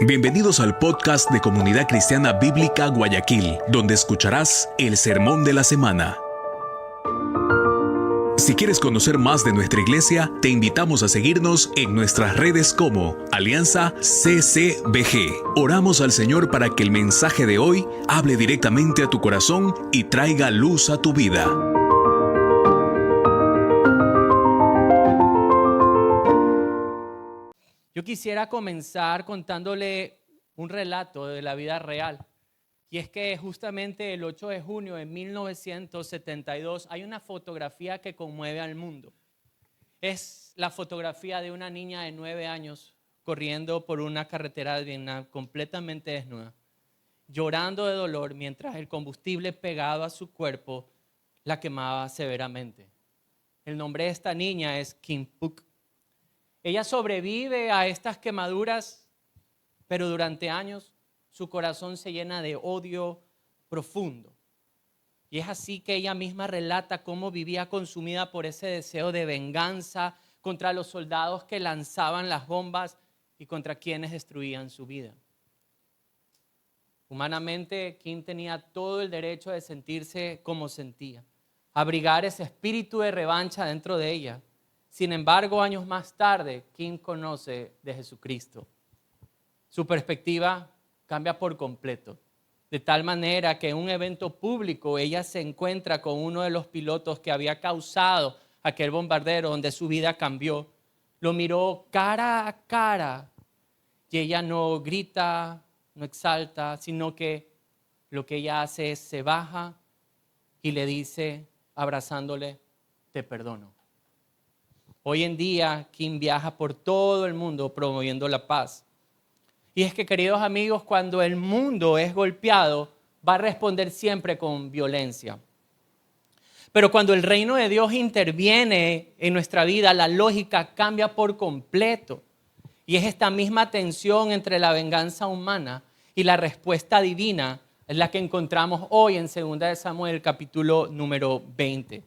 Bienvenidos al podcast de Comunidad Cristiana Bíblica Guayaquil, donde escucharás el sermón de la semana. Si quieres conocer más de nuestra iglesia, te invitamos a seguirnos en nuestras redes como Alianza CCBG. Oramos al Señor para que el mensaje de hoy hable directamente a tu corazón y traiga luz a tu vida. Yo quisiera comenzar contándole un relato de la vida real. Y es que justamente el 8 de junio de 1972 hay una fotografía que conmueve al mundo. Es la fotografía de una niña de 9 años corriendo por una carretera de Vietnam completamente desnuda, llorando de dolor mientras el combustible pegado a su cuerpo la quemaba severamente. El nombre de esta niña es Kim Phuc. Ella sobrevive a estas quemaduras, pero durante años su corazón se llena de odio profundo. Y es así que ella misma relata cómo vivía consumida por ese deseo de venganza contra los soldados que lanzaban las bombas y contra quienes destruían su vida. Humanamente, Kim tenía todo el derecho de sentirse como sentía, abrigar ese espíritu de revancha dentro de ella. Sin embargo, años más tarde, Kim conoce de Jesucristo. Su perspectiva cambia por completo, de tal manera que en un evento público ella se encuentra con uno de los pilotos que había causado aquel bombardero donde su vida cambió. Lo miró cara a cara y ella no grita, no exalta, sino que lo que ella hace es se baja y le dice, abrazándole, te perdono. Hoy en día, Kim viaja por todo el mundo promoviendo la paz. Y es que, queridos amigos, cuando el mundo es golpeado, va a responder siempre con violencia. Pero cuando el reino de Dios interviene en nuestra vida, la lógica cambia por completo. Y es esta misma tensión entre la venganza humana y la respuesta divina es la que encontramos hoy en 2 de Samuel, capítulo número 20.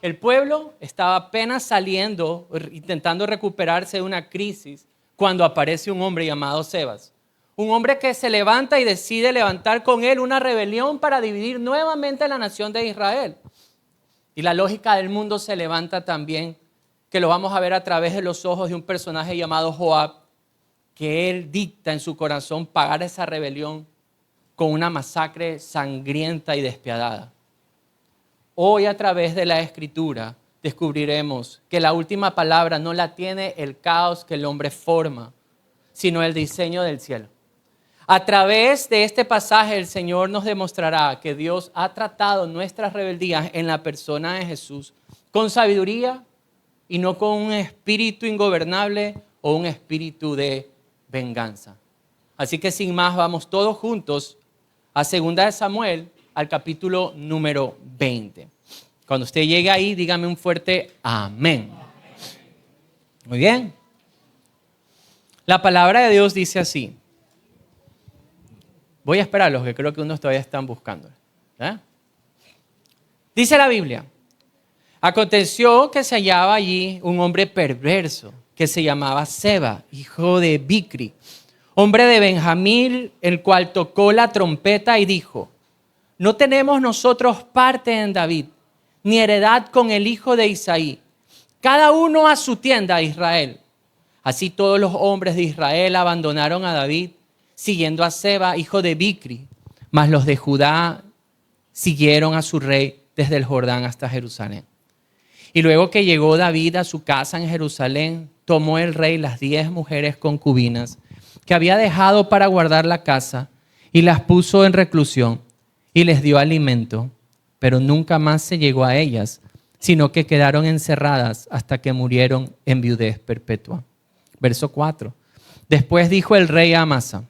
El pueblo estaba apenas saliendo, intentando recuperarse de una crisis, cuando aparece un hombre llamado Sebas. Un hombre que se levanta y decide levantar con él una rebelión para dividir nuevamente la nación de Israel. Y la lógica del mundo se levanta también, que lo vamos a ver a través de los ojos de un personaje llamado Joab, que él dicta en su corazón pagar esa rebelión con una masacre sangrienta y despiadada. Hoy a través de la Escritura descubriremos que la última palabra no la tiene el caos que el hombre forma, sino el diseño del cielo. A través de este pasaje el Señor nos demostrará que Dios ha tratado nuestras rebeldías en la persona de Jesús con sabiduría y no con un espíritu ingobernable o un espíritu de venganza. Así que sin más vamos todos juntos a 2 de Samuel, al capítulo número 20. Cuando usted llegue ahí, dígame un fuerte amén. Muy bien. La palabra de Dios dice así. Voy a esperarlos, que creo que unos todavía están buscando. Dice la Biblia. Aconteció que se hallaba allí un hombre perverso que se llamaba Seba, hijo de Bicri, hombre de Benjamín, el cual tocó la trompeta y dijo: no tenemos nosotros parte en David, ni heredad con el hijo de Isaí. Cada uno a su tienda a Israel. Así todos los hombres de Israel abandonaron a David, siguiendo a Seba, hijo de Bicri. Mas los de Judá siguieron a su rey desde el Jordán hasta Jerusalén. Y luego que llegó David a su casa en Jerusalén, tomó el rey las 10 mujeres concubinas que había dejado para guardar la casa y las puso en reclusión. Y les dio alimento, pero nunca más se llegó a ellas, sino que quedaron encerradas hasta que murieron en viudez perpetua. Verso 4. Después dijo el rey a Amasa: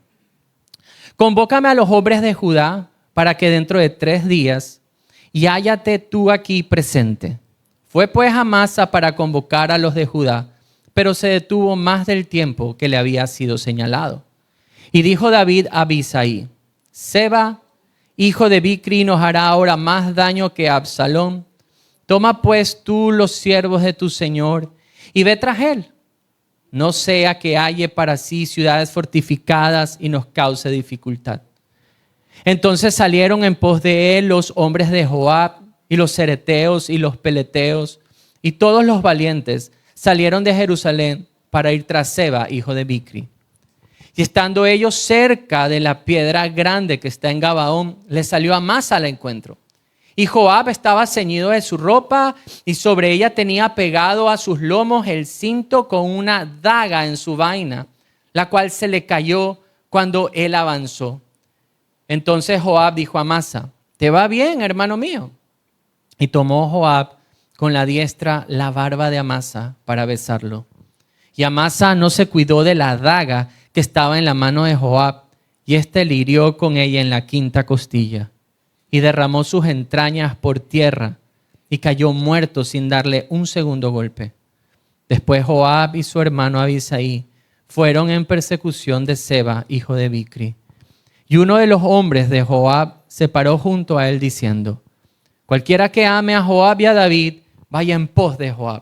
convócame a los hombres de Judá para que dentro de 3 días y hállate tú aquí presente. Fue pues Amasa para convocar a los de Judá, pero se detuvo más del tiempo que le había sido señalado. Y dijo David a Abisai: Seba, hijo de Bicri, nos hará ahora más daño que Absalón. Toma pues tú los siervos de tu señor y ve tras él. no sea que halle para sí ciudades fortificadas y nos cause dificultad. Entonces salieron en pos de él los hombres de Joab y los cereteos y los peleteos y todos los valientes salieron de Jerusalén para ir tras Seba, hijo de Bicri. Y estando ellos cerca de la piedra grande que está en Gabaón, le salió Amasa al encuentro. Y Joab estaba ceñido de su ropa y sobre ella tenía pegado a sus lomos el cinto con una daga en su vaina, la cual se le cayó cuando él avanzó. Entonces Joab dijo a Amasa, ¿te va bien, hermano mío? Y tomó Joab con la diestra la barba de Amasa para besarlo. Y Amasa no se cuidó de la daga que estaba en la mano de Joab, y éste le hirió con ella en la quinta costilla, y derramó sus entrañas por tierra, y cayó muerto sin darle un segundo golpe. Después Joab y su hermano Abisaí fueron en persecución de Seba, hijo de Bicri. Y uno de los hombres de Joab se paró junto a él diciendo, cualquiera que ame a Joab y a David, vaya en pos de Joab.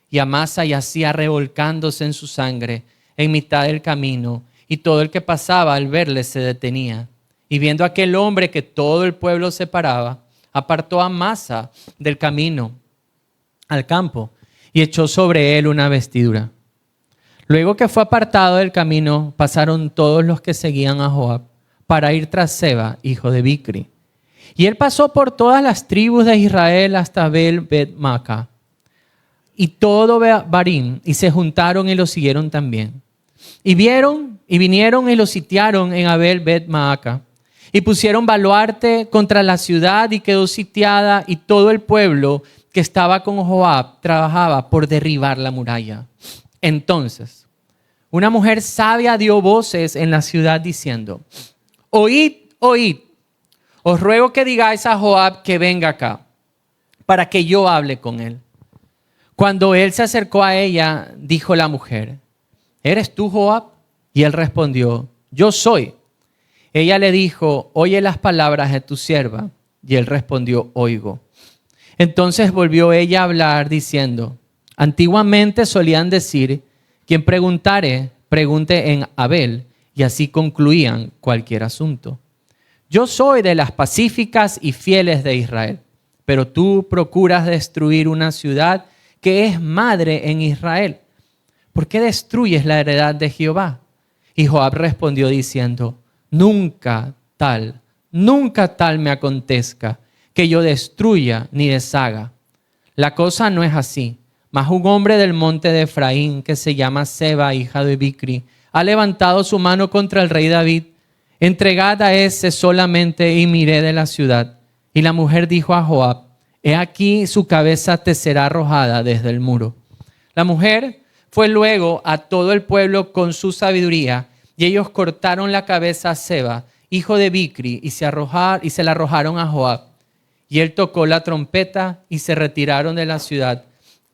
Y Amasa yacía revolcándose en su sangre en mitad del camino, y todo el que pasaba al verle se detenía. Y viendo aquel hombre que todo el pueblo separaba, apartó a Amasa del camino al campo y echó sobre él una vestidura. Luego que fue apartado del camino, pasaron todos los que seguían a Joab para ir tras Seba, hijo de Bicri. Y él pasó por todas las tribus de Israel hasta Abel-Bet-Maca y todo Barim, y se juntaron y lo siguieron también. Y vinieron y lo sitiaron en Abel-Bet-Maca. Y pusieron baluarte contra la ciudad y quedó sitiada, y todo el pueblo que estaba con Joab trabajaba por derribar la muralla. Entonces, una mujer sabia dio voces en la ciudad diciendo, oíd, oíd, os ruego que digáis a Joab que venga acá, para que yo hable con él. Cuando él se acercó a ella, dijo la mujer, ¿eres tú Joab? Y él respondió, yo soy. Ella le dijo, oye las palabras de tu sierva. Y él respondió, oigo. Entonces volvió ella a hablar diciendo, antiguamente solían decir, quien preguntare, pregunte en Abel, y así concluían cualquier asunto. Yo soy de las pacíficas y fieles de Israel, pero tú procuras destruir una ciudad que es madre en Israel. ¿Por qué destruyes la heredad de Jehová? Y Joab respondió diciendo, nunca tal me acontezca que yo destruya ni deshaga. La cosa no es así, mas un hombre del monte de Efraín que se llama Seba, hija de Bicri, ha levantado su mano contra el rey David. Entregad a ese solamente y miré de la ciudad. Y la mujer dijo a Joab, he aquí su cabeza te será arrojada desde el muro. La mujer fue luego a todo el pueblo con su sabiduría, y ellos cortaron la cabeza a Seba, hijo de Bicri, y se la arrojaron a Joab. Y él tocó la trompeta y se retiraron de la ciudad,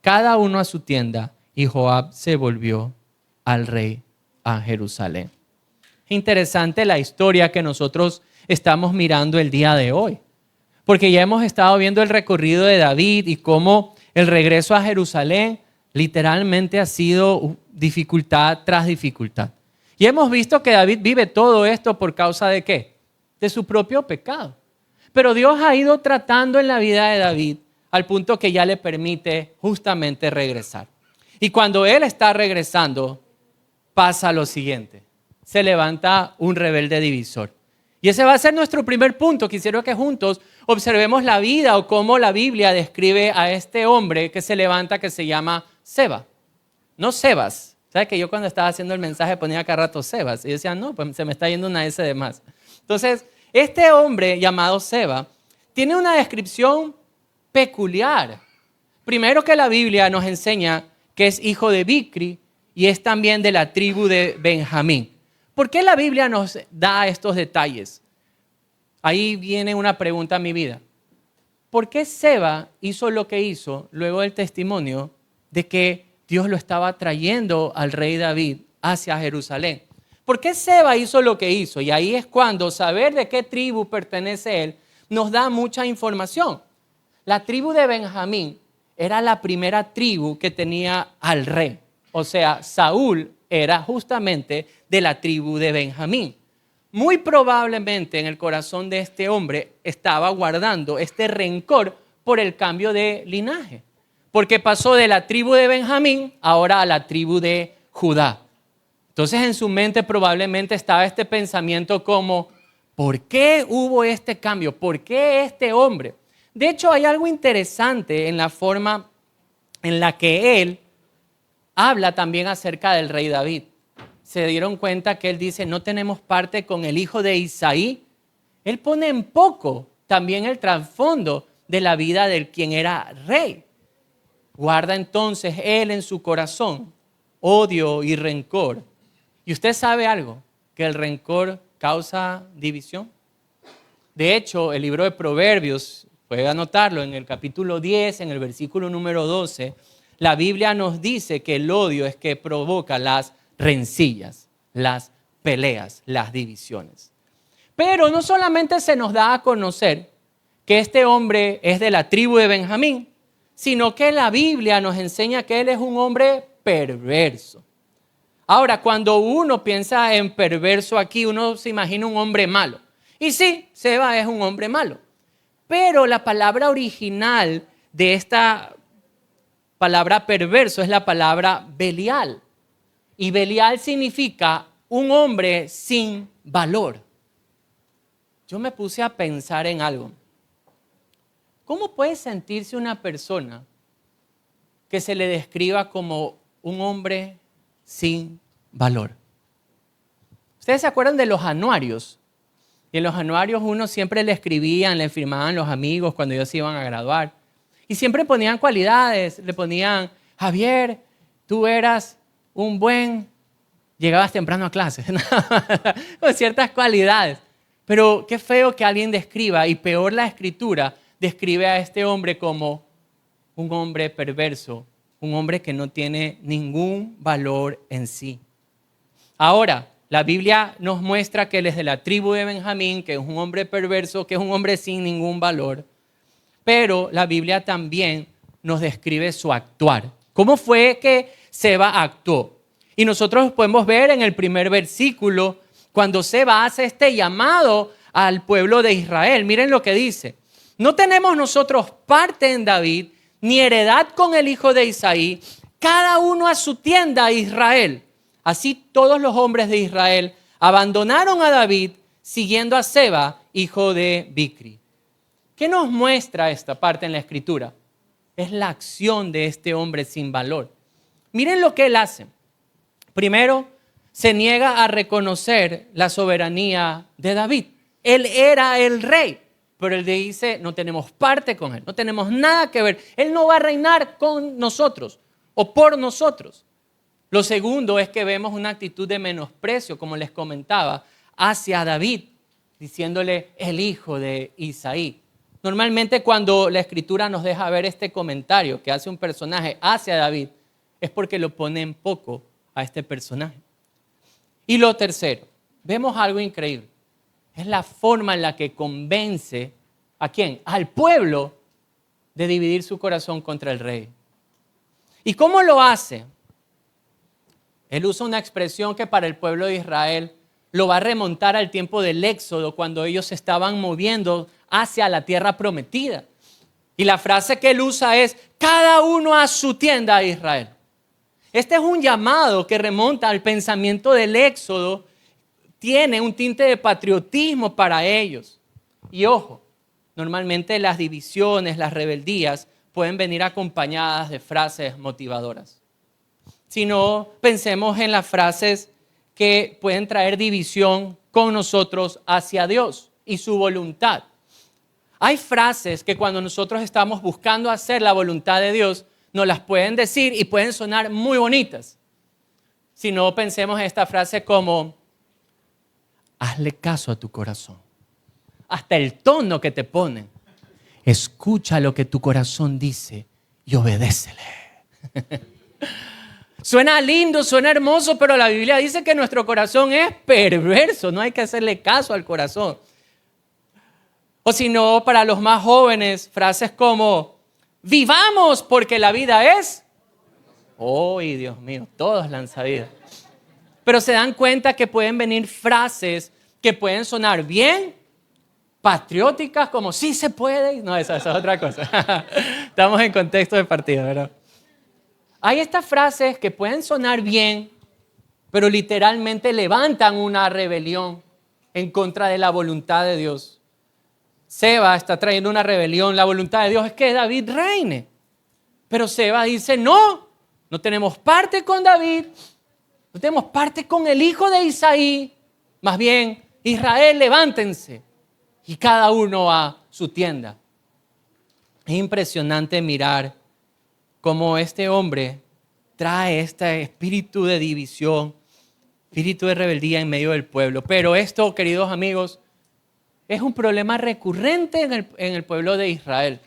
cada uno a su tienda, y Joab se volvió al rey a Jerusalén. Interesante la historia que nosotros estamos mirando el día de hoy, porque ya hemos estado viendo el recorrido de David y cómo el regreso a Jerusalén literalmente ha sido dificultad tras dificultad. Y hemos visto que David vive todo esto por causa de ¿qué? De su propio pecado. Pero Dios ha ido tratando en la vida de David al punto que ya le permite justamente regresar. Y cuando él está regresando, pasa lo siguiente. Se levanta un rebelde divisor. Y ese va a ser nuestro primer punto. Quisiera que juntos observemos la vida o cómo la Biblia describe a este hombre que se levanta, que se llama Seba. No Sebas. ¿Sabes que yo cuando estaba haciendo el mensaje ponía cada rato Sebas? Y decía, no, pues se me está yendo una S de más. Entonces, este hombre llamado Seba tiene una descripción peculiar. Primero que la Biblia nos enseña que es hijo de Bicri y es también de la tribu de Benjamín. ¿Por qué la Biblia nos da estos detalles? Ahí viene una pregunta a mi vida. ¿Por qué Seba hizo lo que hizo luego del testimonio de que Dios lo estaba trayendo al rey David hacia Jerusalén? ¿Por qué Seba hizo lo que hizo? Y ahí es cuando saber de qué tribu pertenece él nos da mucha información. La tribu de Benjamín era la primera tribu que tenía al rey. O sea, Saúl era justamente de la tribu de Benjamín. Muy probablemente en el corazón de este hombre estaba guardando este rencor por el cambio de linaje, porque pasó de la tribu de Benjamín ahora a la tribu de Judá. Entonces en su mente probablemente estaba este pensamiento como, ¿por qué hubo este cambio? ¿Por qué este hombre? De hecho, hay algo interesante en la forma en la que él habla también acerca del rey David. Se dieron cuenta que él dice, no tenemos parte con el hijo de Isaí. Él pone en poco también el trasfondo de la vida del quien era rey. Guarda entonces él en su corazón odio y rencor. ¿Y usted sabe algo? Que el rencor causa división. De hecho, el libro de Proverbios, puede anotarlo en el capítulo 10, en el versículo número 12, la Biblia nos dice que el odio es que provoca las rencillas, las peleas, las divisiones. Pero no solamente se nos da a conocer que este hombre es de la tribu de Benjamín, sino que la Biblia nos enseña que él es un hombre perverso. Ahora, cuando uno piensa en perverso aquí, uno se imagina un hombre malo. Y sí, Seba es un hombre malo. Pero la palabra original de esta palabra perverso es la palabra Belial. Y Belial significa un hombre sin valor. Yo me puse a pensar en algo. ¿Cómo puede sentirse una persona que se le describa como un hombre sin valor? ¿Ustedes se acuerdan de los anuarios? Y en los anuarios uno siempre le escribían, le firmaban los amigos cuando ellos se iban a graduar. Y siempre ponían cualidades, le ponían, Javier, tú eras un buen, llegabas temprano a clases, con ciertas cualidades. Pero qué feo que alguien describa, y peor la escritura, describe a este hombre como un hombre perverso, un hombre que no tiene ningún valor en sí. Ahora, la Biblia nos muestra que él es de la tribu de Benjamín, que es un hombre perverso, que es un hombre sin ningún valor. Pero la Biblia también nos describe su actuar. ¿Cómo fue que Seba actuó? Y nosotros podemos ver en el primer versículo, cuando Seba hace este llamado al pueblo de Israel. Miren lo que dice. No tenemos nosotros parte en David, ni heredad con el hijo de Isaí, cada uno a su tienda a Israel. Así todos los hombres de Israel abandonaron a David, siguiendo a Seba, hijo de Bicri. ¿Qué nos muestra esta parte en la Escritura? Es la acción de este hombre sin valor. Miren lo que él hace. Primero, se niega a reconocer la soberanía de David. Él era el rey, pero él dice, no tenemos parte con él, no tenemos nada que ver. Él no va a reinar con nosotros o por nosotros. Lo segundo es que vemos una actitud de menosprecio, como les comentaba, hacia David, diciéndole el hijo de Isaí. Normalmente cuando la Escritura nos deja ver este comentario que hace un personaje hacia David, es porque lo pone en poco a este personaje. Y lo tercero, vemos algo increíble. Es la forma en la que convence ¿a quién? Al pueblo de dividir su corazón contra el rey. ¿Y cómo lo hace? Él usa una expresión que para el pueblo de Israel lo va a remontar al tiempo del Éxodo, cuando ellos se estaban moviendo hacia la tierra prometida. Y la frase que él usa es, cada uno a su tienda a Israel. Este es un llamado que remonta al pensamiento del Éxodo, tiene un tinte de patriotismo para ellos. Y ojo, normalmente las divisiones, las rebeldías pueden venir acompañadas de frases motivadoras. Si no, pensemos en las frases que pueden traer división con nosotros hacia Dios y su voluntad. Hay frases que cuando nosotros estamos buscando hacer la voluntad de Dios, nos las pueden decir y pueden sonar muy bonitas. Si no, pensemos en esta frase como, hazle caso a tu corazón. Hasta el tono que te ponen. Escucha lo que tu corazón dice y obedécele. Suena lindo, suena hermoso, pero la Biblia dice que nuestro corazón es perverso. No hay que hacerle caso al corazón. O si no, para los más jóvenes, frases como, vivamos porque la vida es ¡Ay, Dios mío! Todos la han sabido. Pero se dan cuenta que pueden venir frases que pueden sonar bien, patrióticas, como sí se puede. No, esa es otra cosa. Estamos en contexto de partido, ¿verdad? Hay estas frases que pueden sonar bien, pero literalmente levantan una rebelión en contra de la voluntad de Dios. Seba está trayendo una rebelión. La voluntad de Dios es que David reine. Pero Seba dice, no tenemos parte con David, no tenemos parte con el hijo de Isaí. Más bien, Israel, levántense. Y cada uno a su tienda. Es impresionante mirar cómo este hombre trae este espíritu de división, espíritu de rebeldía en medio del pueblo. Pero esto, queridos amigos, es un problema recurrente en el pueblo de Israel.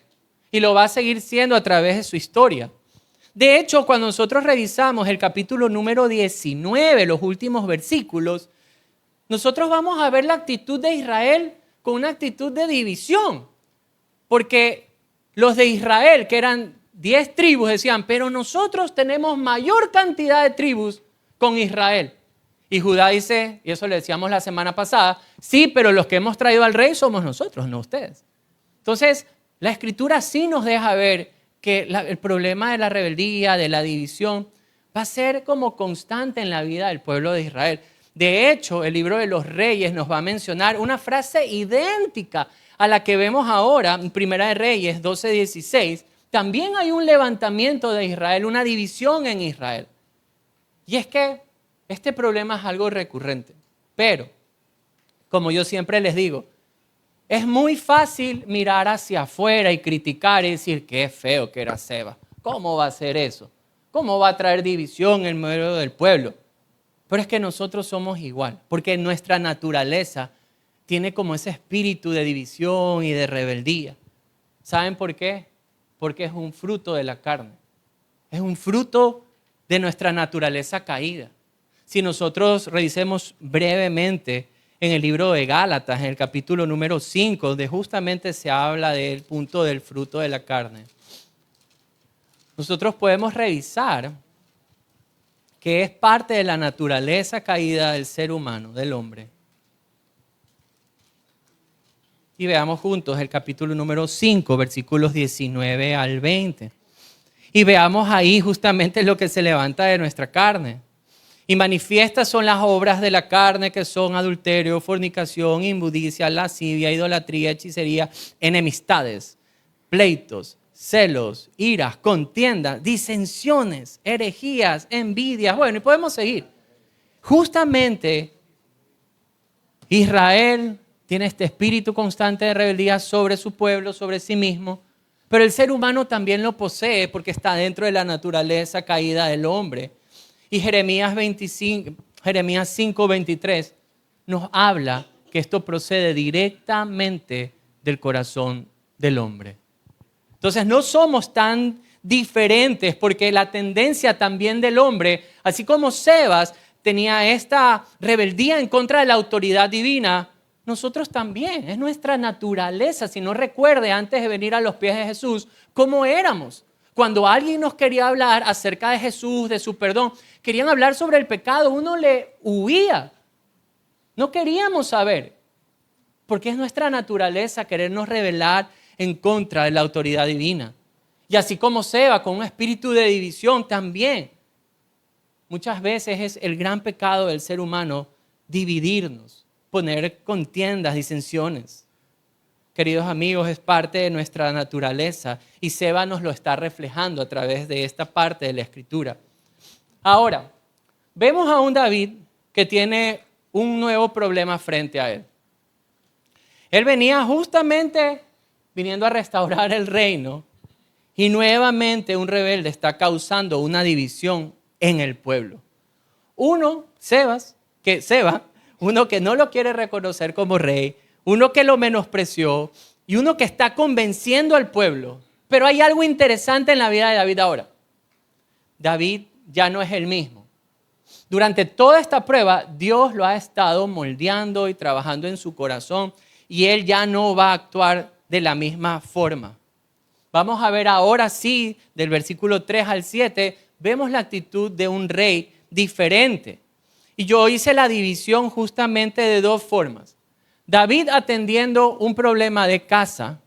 Y lo va a seguir siendo a través de su historia. De hecho, cuando nosotros revisamos el capítulo número 19, los últimos versículos, nosotros vamos a ver la actitud de Israel con una actitud de división. Porque los de Israel, que eran 10 tribus, decían, pero nosotros tenemos mayor cantidad de tribus con Israel. Y Judá dice, y eso le decíamos la semana pasada, sí, pero los que hemos traído al rey somos nosotros, no ustedes. Entonces, la Escritura sí nos deja ver que el problema de la rebeldía, de la división, va a ser como constante en la vida del pueblo de Israel. De hecho, el libro de los Reyes nos va a mencionar una frase idéntica a la que vemos ahora en Primera de Reyes 12:16. También hay un levantamiento de Israel, una división en Israel. Y es que este problema es algo recurrente. Pero, como yo siempre les digo, es muy fácil mirar hacia afuera y criticar y decir qué feo que era Seba. ¿Cómo va a ser eso? ¿Cómo va a traer división en medio del pueblo? Pero es que nosotros somos igual, porque nuestra naturaleza tiene como ese espíritu de división y de rebeldía. ¿Saben por qué? Porque es un fruto de la carne. Es un fruto de nuestra naturaleza caída. Si nosotros revisemos brevemente en el libro de Gálatas, en el capítulo número 5, donde justamente se habla del punto del fruto de la carne, nosotros podemos revisar que es parte de la naturaleza caída del ser humano, del hombre. Y veamos juntos el capítulo número 5, versículos 19 al 20. Y veamos ahí justamente lo que se levanta de nuestra carne. Y manifiestas son las obras de la carne, que son adulterio, fornicación, inmundicia, lascivia, idolatría, hechicería, enemistades, pleitos, celos, iras, contiendas, disensiones, herejías, envidias. Bueno, y podemos seguir. Justamente Israel tiene este espíritu constante de rebeldía sobre su pueblo, sobre sí mismo, pero el ser humano también lo posee porque está dentro de la naturaleza caída del hombre. Y Jeremías 5:23 nos habla que esto procede directamente del corazón del hombre. Entonces no somos tan diferentes porque la tendencia también del hombre, así como Sebas tenía esta rebeldía en contra de la autoridad divina, nosotros también, es nuestra naturaleza. Si no recuerde, antes de venir a los pies de Jesús, ¿cómo éramos? Cuando alguien nos quería hablar acerca de Jesús, de su perdón, querían hablar sobre el pecado, uno le huía. No queríamos saber, porque es nuestra naturaleza querernos rebelar en contra de la autoridad divina. Y así como Seba, con un espíritu de división también. Muchas veces es el gran pecado del ser humano dividirnos, poner contiendas, disensiones. Queridos amigos, es parte de nuestra naturaleza y Seba nos lo está reflejando a través de esta parte de la Escritura. Ahora, vemos a un David que tiene un nuevo problema frente a él. Él venía justamente viniendo a restaurar el reino y nuevamente un rebelde está causando una división en el pueblo. Seba, uno que no lo quiere reconocer como rey, uno que lo menospreció y uno que está convenciendo al pueblo. Pero hay algo interesante en la vida de David ahora. David ya no es el mismo. Durante toda esta prueba, Dios lo ha estado moldeando y trabajando en su corazón y él ya no va a actuar de la misma forma. Vamos a ver ahora sí, del versículo 3 al 7, vemos la actitud de un rey diferente. Y yo hice la división justamente de dos formas. David atendiendo un problema de casa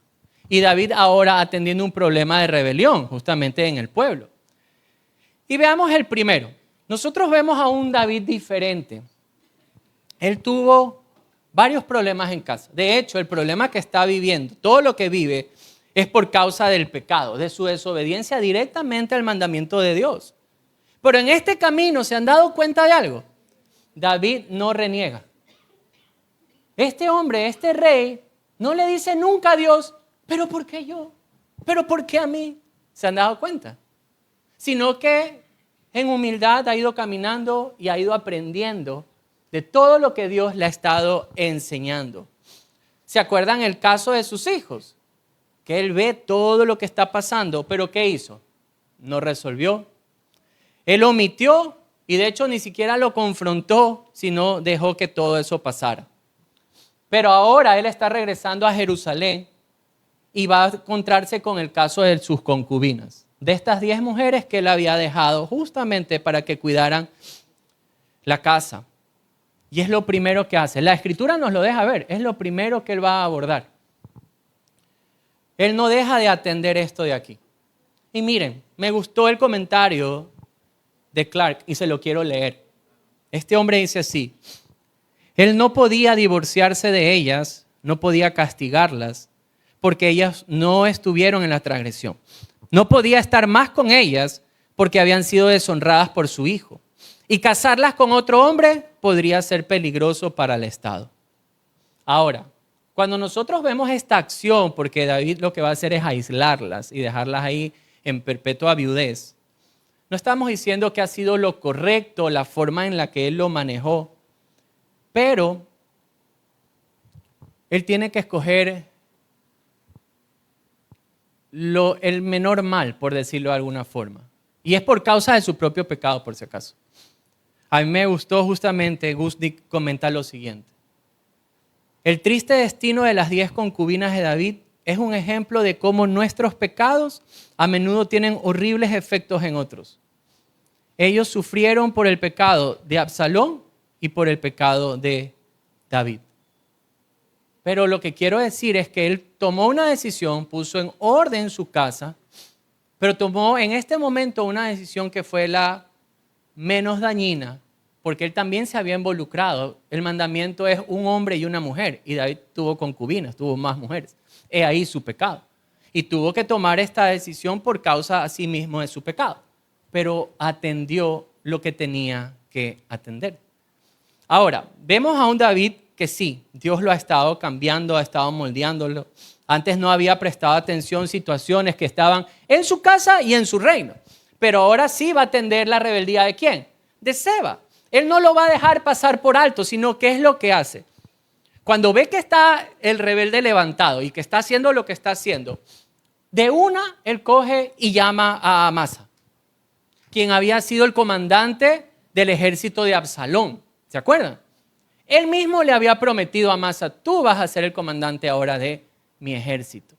y David ahora atendiendo un problema de rebelión, justamente en el pueblo. Y veamos el primero. Nosotros vemos a un David diferente. Él tuvo varios problemas en casa. De hecho, el problema que está viviendo, todo lo que vive, es por causa del pecado, de su desobediencia directamente al mandamiento de Dios. Pero en este camino, ¿se han dado cuenta de algo? David no reniega. Este hombre, este rey, no le dice nunca a Dios, ¿pero por qué yo? ¿Pero por qué a mí? ¿Se han dado cuenta? Sino que en humildad ha ido caminando y ha ido aprendiendo de todo lo que Dios le ha estado enseñando. ¿Se acuerdan el caso de sus hijos? Que él ve todo lo que está pasando, pero ¿qué hizo? No resolvió. Él omitió y de hecho ni siquiera lo confrontó, sino dejó que todo eso pasara. Pero ahora él está regresando a Jerusalén y va a encontrarse con el caso de sus concubinas, de estas 10 mujeres que él había dejado justamente para que cuidaran la casa. Y es lo primero que hace. La Escritura nos lo deja ver, es lo primero que él va a abordar. Él no deja de atender esto de aquí. Y miren, me gustó el comentario de Clark y se lo quiero leer. Este hombre dice así: él no podía divorciarse de ellas, no podía castigarlas, porque ellas no estuvieron en la transgresión. No podía estar más con ellas porque habían sido deshonradas por su hijo. Y casarlas con otro hombre podría ser peligroso para el Estado. Ahora, cuando nosotros vemos esta acción, porque David lo que va a hacer es aislarlas y dejarlas ahí en perpetua viudez, no estamos diciendo que ha sido lo correcto, la forma en la que él lo manejó, pero él tiene que escoger el menor mal, por decirlo de alguna forma. Y es por causa de su propio pecado, por si acaso. A mí me gustó justamente, Gusdik comenta lo siguiente. El triste destino de las 10 concubinas de David es un ejemplo de cómo nuestros pecados a menudo tienen horribles efectos en otros. Ellos sufrieron por el pecado de Absalón y por el pecado de David. Pero lo que quiero decir es que él tomó una decisión, puso en orden su casa, pero tomó en este momento una decisión que fue la menos dañina, porque él también se había involucrado. El mandamiento es un hombre y una mujer, y David tuvo concubinas, tuvo más mujeres. He ahí su pecado. Y tuvo que tomar esta decisión por causa a sí mismo de su pecado, pero atendió lo que tenía que atender. Ahora, vemos a un David que sí, Dios lo ha estado cambiando, ha estado moldeándolo. Antes no había prestado atención a situaciones que estaban en su casa y en su reino. Pero ahora sí va a atender la rebeldía ¿de quién? De Seba. Él no lo va a dejar pasar por alto, sino ¿qué es lo que hace? Cuando ve que está el rebelde levantado y que está haciendo lo que está haciendo, de una él coge y llama a Amasa, quien había sido el comandante del ejército de Absalón. ¿Se acuerdan? Él mismo le había prometido a Amasa: tú vas a ser el comandante ahora de mi ejército.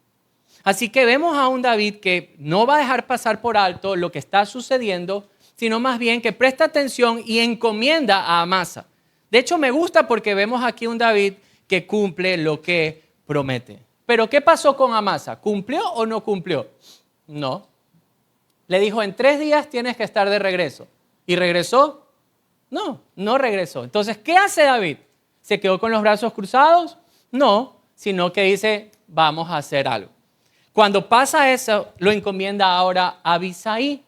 Así que vemos a un David que no va a dejar pasar por alto lo que está sucediendo, sino más bien que presta atención y encomienda a Amasa. De hecho, me gusta porque vemos aquí un David que cumple lo que promete. Pero ¿qué pasó con Amasa? ¿Cumplió o no cumplió? No. Le dijo: en 3 días tienes que estar de regreso. ¿Y regresó? No, no regresó. Entonces, ¿qué hace David? ¿Se quedó con los brazos cruzados? No, sino que dice: vamos a hacer algo. Cuando pasa eso, lo encomienda ahora a Abisai.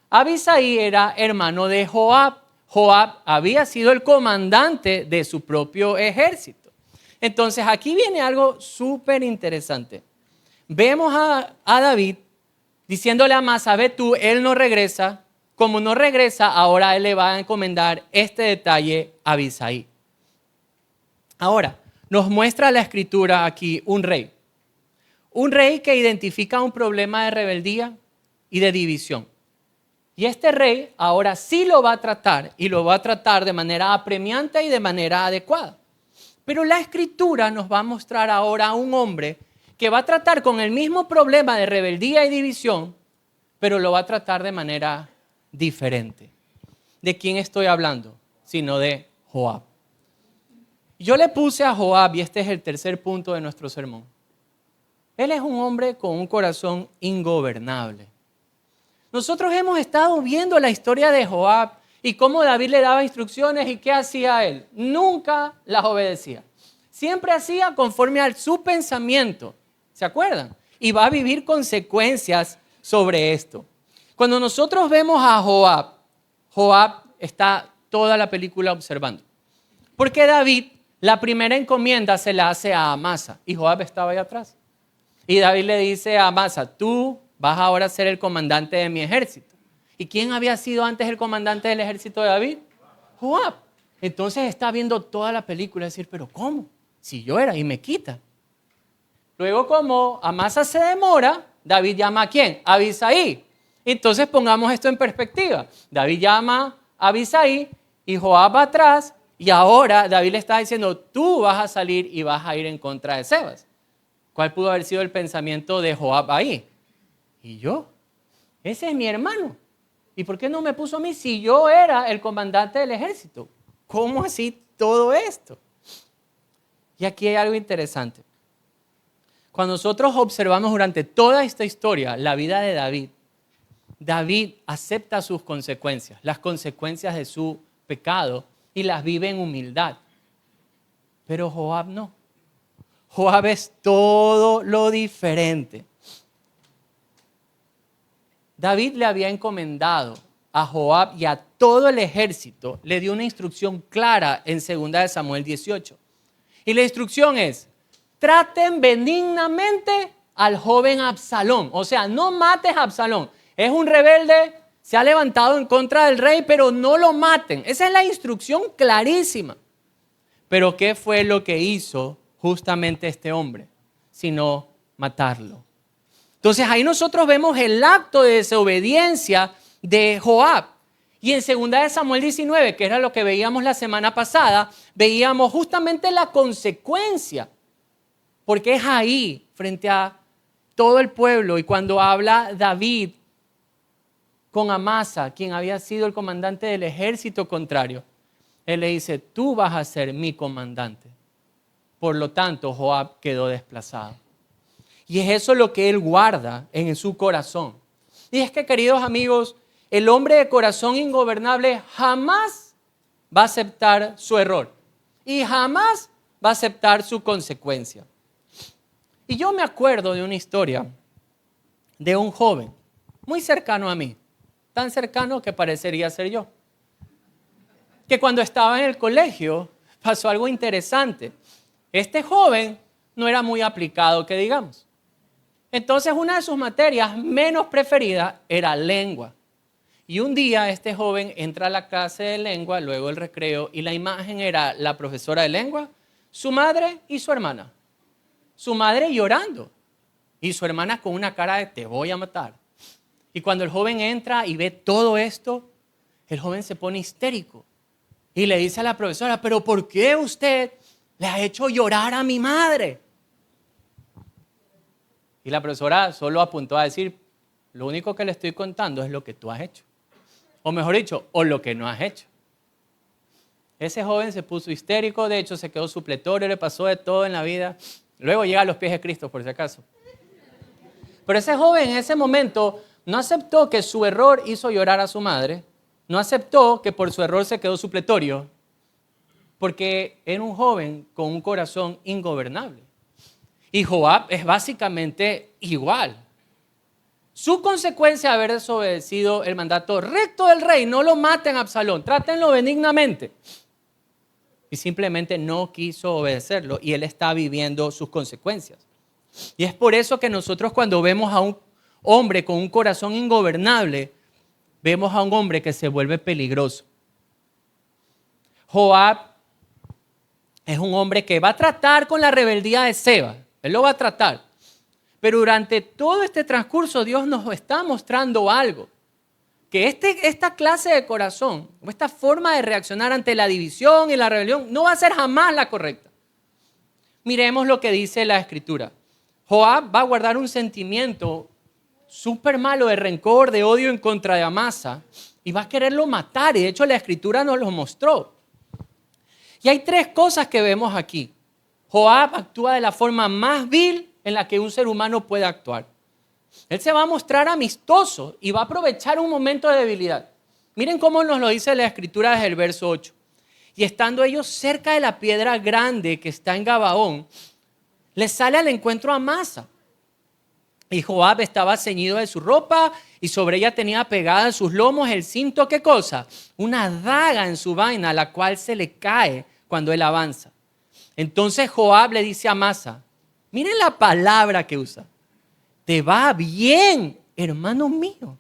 Abisai era hermano de Joab. Joab había sido el comandante de su propio ejército. Entonces, aquí viene algo súper interesante. Vemos a David diciéndole a Amasa: ve tú, él no regresa. Como no regresa, ahora él le va a encomendar este detalle a Abisai. Ahora, nos muestra la Escritura aquí un rey. Un rey que identifica un problema de rebeldía y de división. Y este rey ahora sí lo va a tratar, y lo va a tratar de manera apremiante y de manera adecuada. Pero la Escritura nos va a mostrar ahora a un hombre que va a tratar con el mismo problema de rebeldía y división, pero lo va a tratar de manera diferente. ¿De quién estoy hablando? Sino de Joab. Yo le puse a Joab, y este es el tercer punto de nuestro sermón. Él es un hombre con un corazón ingobernable. Nosotros hemos estado viendo la historia de Joab y cómo David le daba instrucciones y qué hacía él. Nunca las obedecía. Siempre hacía conforme a su pensamiento. ¿Se acuerdan? Y va a vivir consecuencias sobre esto. Cuando nosotros vemos a Joab, Joab está toda la película observando. Porque David, la primera encomienda se la hace a Amasa y Joab estaba ahí atrás. Y David le dice a Amasa, tú vas ahora a ser el comandante de mi ejército. ¿Y quién había sido antes el comandante del ejército de David? Joab. Entonces está viendo toda la película y decir, pero ¿cómo? Si yo era y me quita. Luego como Amasa se demora, David llama ¿a quién? A Abisai. Entonces pongamos esto en perspectiva. David llama a Abisai y Joab va atrás y ahora David le está diciendo, tú vas a salir y vas a ir en contra de Sebas. ¿Cuál pudo haber sido el pensamiento de Joab ahí? ¿Y yo? Ese es mi hermano. ¿Y por qué no me puso a mí si yo era el comandante del ejército? ¿Cómo así todo esto? Y aquí hay algo interesante. Cuando nosotros observamos durante toda esta historia la vida de David, David acepta sus consecuencias, las consecuencias de su pecado y las vive en humildad. Pero Joab no. Joab es todo lo diferente. David le había encomendado a Joab y a todo el ejército, le dio una instrucción clara en 2 Samuel 18. Y la instrucción es, traten benignamente al joven Absalón. O sea, no mates a Absalón. Es un rebelde, se ha levantado en contra del rey, pero no lo maten. Esa es la instrucción clarísima. Pero ¿qué fue lo que hizo justamente este hombre? Sino matarlo. Entonces ahí nosotros vemos el acto de desobediencia de Joab. Y en 2 Samuel 19, que era lo que veíamos la semana pasada, veíamos justamente la consecuencia. Porque es ahí, frente a todo el pueblo, y cuando habla David con Amasa, quien había sido el comandante del ejército contrario, él le dice, tú vas a ser mi comandante. Por lo tanto, Joab quedó desplazado. Y es eso lo que él guarda en su corazón. Y es que, queridos amigos, el hombre de corazón ingobernable jamás va a aceptar su error y jamás va a aceptar su consecuencia. Y yo me acuerdo de una historia de un joven muy cercano a mí, tan cercano que parecería ser yo, que cuando estaba en el colegio pasó algo interesante. Este joven no era muy aplicado, que digamos. Entonces una de sus materias menos preferidas era lengua. Y un día este joven entra a la clase de lengua, luego el recreo, y la imagen era la profesora de lengua, su madre y su hermana. Su madre llorando y su hermana con una cara de te voy a matar. Y cuando el joven entra y ve todo esto, el joven se pone histérico y le dice a la profesora, ¿pero por qué usted le ha hecho llorar a mi madre? Y la profesora solo apuntó a decir, lo único que le estoy contando es lo que tú has hecho. O mejor dicho, o lo que no has hecho. Ese joven se puso histérico, de hecho se quedó supletorio, le pasó de todo en la vida. Luego llega a los pies de Cristo, por si acaso. Pero ese joven en ese momento no aceptó que su error hizo llorar a su madre, no aceptó que por su error se quedó supletorio, porque era un joven con un corazón ingobernable. Y Joab es básicamente igual. Su consecuencia de haber desobedecido el mandato recto del rey, no lo maten a Absalón, trátenlo benignamente. Y simplemente no quiso obedecerlo y él está viviendo sus consecuencias. Y es por eso que nosotros cuando vemos a un hombre con un corazón ingobernable, vemos a un hombre que se vuelve peligroso. Joab es un hombre que va a tratar con la rebeldía de Seba. Él lo va a tratar. Pero durante todo este transcurso Dios nos está mostrando algo. Que esta clase de corazón, o esta forma de reaccionar ante la división y la rebelión, no va a ser jamás la correcta. Miremos lo que dice la Escritura. Joab va a guardar un sentimiento súper malo de rencor, de odio en contra de Amasa. y va a quererlo matar. Y de hecho la Escritura nos lo mostró. Y hay 3 cosas que vemos aquí. Joab actúa de la forma más vil en la que un ser humano puede actuar. Él se va a mostrar amistoso y va a aprovechar un momento de debilidad. Miren cómo nos lo dice la Escritura desde el verso 8. Y estando ellos cerca de la piedra grande que está en Gabaón, les sale al encuentro Amasa. Y Joab estaba ceñido de su ropa y sobre ella tenía pegada en sus lomos el cinto, ¿qué cosa? Una daga en su vaina, la cual se le cae cuando él avanza. Entonces Joab le dice a Amasa, miren la palabra que usa, te va bien, hermano mío.